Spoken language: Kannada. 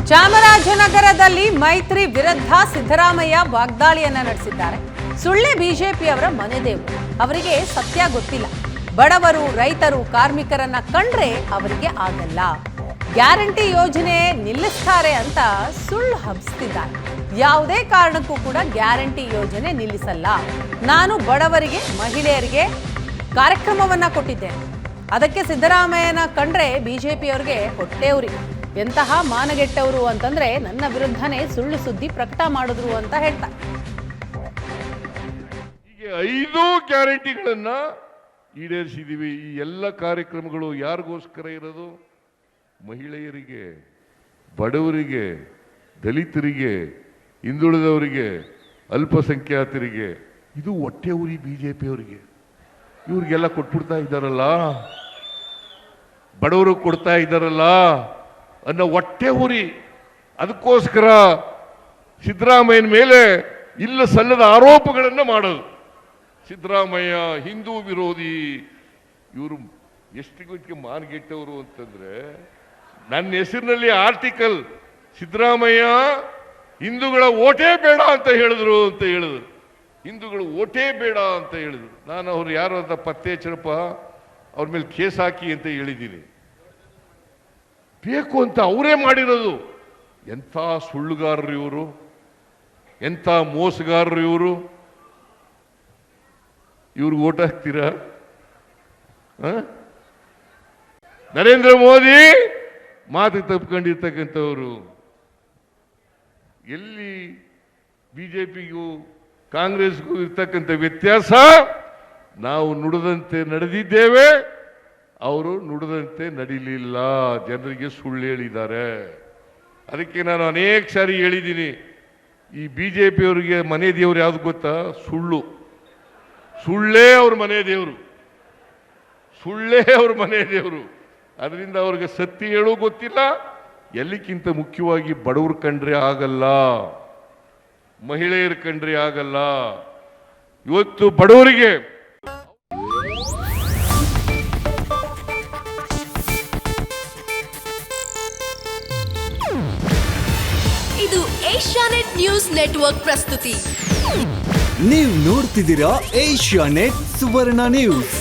ಚಾಮರಾಜನಗರದಲ್ಲಿ ಮೈತ್ರಿ ವಿರುದ್ಧ ಸಿದ್ದರಾಮಯ್ಯ ವಾಗ್ದಾಳಿಯನ್ನ ನಡೆಸಿದ್ದಾರೆ. ಸುಳ್ಳೆ ಬಿಜೆಪಿಯವರ ಮನೆದೇವರು, ಅವರಿಗೆ ಸತ್ಯ ಗೊತ್ತಿಲ್ಲ. ಬಡವರು, ರೈತರು, ಕಾರ್ಮಿಕರನ್ನ ಕಂಡ್ರೆ ಅವರಿಗೆ ಆಗಲ್ಲ. ಗ್ಯಾರಂಟಿ ಯೋಜನೆ ನಿಲ್ಲಿಸ್ತಾರೆ ಅಂತ ಸುಳ್ಳು ಹಬ್ಬಿಸ್ತಿದ್ದಾರೆ. ಯಾವುದೇ ಕಾರಣಕ್ಕೂ ಕೂಡ ಗ್ಯಾರಂಟಿ ಯೋಜನೆ ನಿಲ್ಲಿಸಲ್ಲ. ನಾನು ಬಡವರಿಗೆ, ಮಹಿಳೆಯರಿಗೆ ಕಾರ್ಯಕ್ರಮವನ್ನ ಕೊಟ್ಟಿದ್ದೇನೆ. ಅದಕ್ಕೆ ಸಿದ್ದರಾಮಯ್ಯನ ಕಂಡ್ರೆ ಬಿಜೆಪಿಯವರಿಗೆ ಹೊಟ್ಟೆವ್ರಿ. ಎಂತಹ ಮಾನಗೆಟ್ಟವರು ಅಂತಂದ್ರೆ ನನ್ನ ವಿರುದ್ಧನೇ ಸುಳ್ಳು ಸುದ್ದಿ ಪ್ರಕಟ ಮಾಡಿದ್ರು ಅಂತ ಹೇಳ್ತಾರೆ. ಹೀಗೆ 5 ಗ್ಯಾರಂಟಿಗಳನ್ನ ಈಡೇರಿಸಿದೀವಿ. ಈ ಎಲ್ಲ ಕಾರ್ಯಕ್ರಮಗಳು ಯಾರಿಗೋಸ್ಕರ ಇರೋದು? ಮಹಿಳೆಯರಿಗೆ, ಬಡವರಿಗೆ, ದಲಿತರಿಗೆ, ಹಿಂದುಳಿದವರಿಗೆ, ಅಲ್ಪಸಂಖ್ಯಾತರಿಗೆ. ಇದು ಹೊಟ್ಟೆ ಉರಿ ಬಿಜೆಪಿಯವರಿಗೆ. ಇವ್ರಿಗೆಲ್ಲ ಕೊಟ್ಬಿಡ್ತಾ ಇದ್ದಾರಲ್ಲ, ಬಡವರು ಕೊಡ್ತಾ ಇದ್ದಾರಲ್ಲ ಅನ್ನೋ ಹೊಟ್ಟೆ ಉರಿ. ಅದಕ್ಕೋಸ್ಕರ ಸಿದ್ದರಾಮಯ್ಯನ ಮೇಲೆ ಇಲ್ಲ ಸಲ್ಲದ ಆರೋಪಗಳನ್ನು ಮಾಡೋದು. ಸಿದ್ದರಾಮಯ್ಯ ಹಿಂದೂ ವಿರೋಧಿ. ಇವರು ಎಷ್ಟಿಗೆ ಮಾನ್ಗೆಟ್ಟವರು ಅಂತಂದ್ರೆ, ನನ್ನ ಹೆಸರಿನಲ್ಲಿ ಆರ್ಟಿಕಲ್ ಸಿದ್ದರಾಮಯ್ಯ ಹಿಂದೂಗಳ ಓಟೇ ಬೇಡ ಅಂತ ಹೇಳಿದ್ರು. ಹಿಂದೂಗಳು ಓಟೇ ಬೇಡ ಅಂತ ಹೇಳಿದ್ರು. ನಾನು ಅವ್ರು ಯಾರು ಅಂತ ಪತ್ತೆ ಹಚ್ಚರಪ್ಪ, ಅವ್ರ ಮೇಲೆ ಕೇಸ್ ಹಾಕಿ ಅಂತ ಹೇಳಿದ್ದೀನಿ. ಬೇಕು ಅಂತ ಅವರೇ ಮಾಡಿರೋದು. ಎಂಥ ಸುಳ್ಳುಗಾರರು ಇವರು, ಎಂಥ ಮೋಸಗಾರರು ಇವರು. ಇವ್ರಿಗೆ ಓಟ್ ಹಾಕ್ತೀರಾ? ನರೇಂದ್ರ ಮೋದಿ ಮಾತು ತಪ್ಪಿಕೊಂಡಿರ್ತಕ್ಕಂಥವ್ರು. ಎಲ್ಲಿ ಬಿಜೆಪಿಗೂ ಕಾಂಗ್ರೆಸ್ಗೂ ಇರ್ತಕ್ಕಂಥ ವ್ಯತ್ಯಾಸ, ನಾವು ನುಡಿದಂತೆ ನಡೆದಿದ್ದೇವೆ, ಅವರು ನುಡಿದಂತೆ ನಡೀಲಿಲ್ಲ. ಜನರಿಗೆ ಸುಳ್ಳು ಹೇಳಿದ್ದಾರೆ. ಅದಕ್ಕೆ ನಾನು ಅನೇಕ ಸಾರಿ ಹೇಳಿದ್ದೀನಿ, ಈ ಬಿಜೆಪಿಯವರಿಗೆ ಮನೆ ದೇವರು ಯಾವ್ದು ಗೊತ್ತಾ? ಸುಳ್ಳೇ ಅವ್ರ ಮನೆ ದೇವರು, ಸುಳ್ಳೇ ಅವ್ರ ಮನೆ ದೇವರು. ಅದರಿಂದ ಅವ್ರಿಗೆ ಸತ್ಯ ಹೇಳೋ ಗೊತ್ತಿಲ್ಲ. ಎಲ್ಲಿಕ್ಕಿಂತ ಮುಖ್ಯವಾಗಿ ಬಡವ್ರ ಕಂಡ್ರೆ ಆಗಲ್ಲ, ಮಹಿಳೆಯರ ಕಂಡ್ರೆ ಆಗಲ್ಲ. ಇವತ್ತು ಬಡವರಿಗೆ ಇದು ಏಷ್ಯಾನೆಟ್ ನ್ಯೂಸ್ ನೆಟ್ವರ್ಕ್ ಪ್ರಸ್ತುತಿ. ನೀವು ನೋಡ್ತಿದ್ದೀರಾ ಏಷ್ಯಾನೆಟ್ ಸುವರ್ಣ ನ್ಯೂಸ್.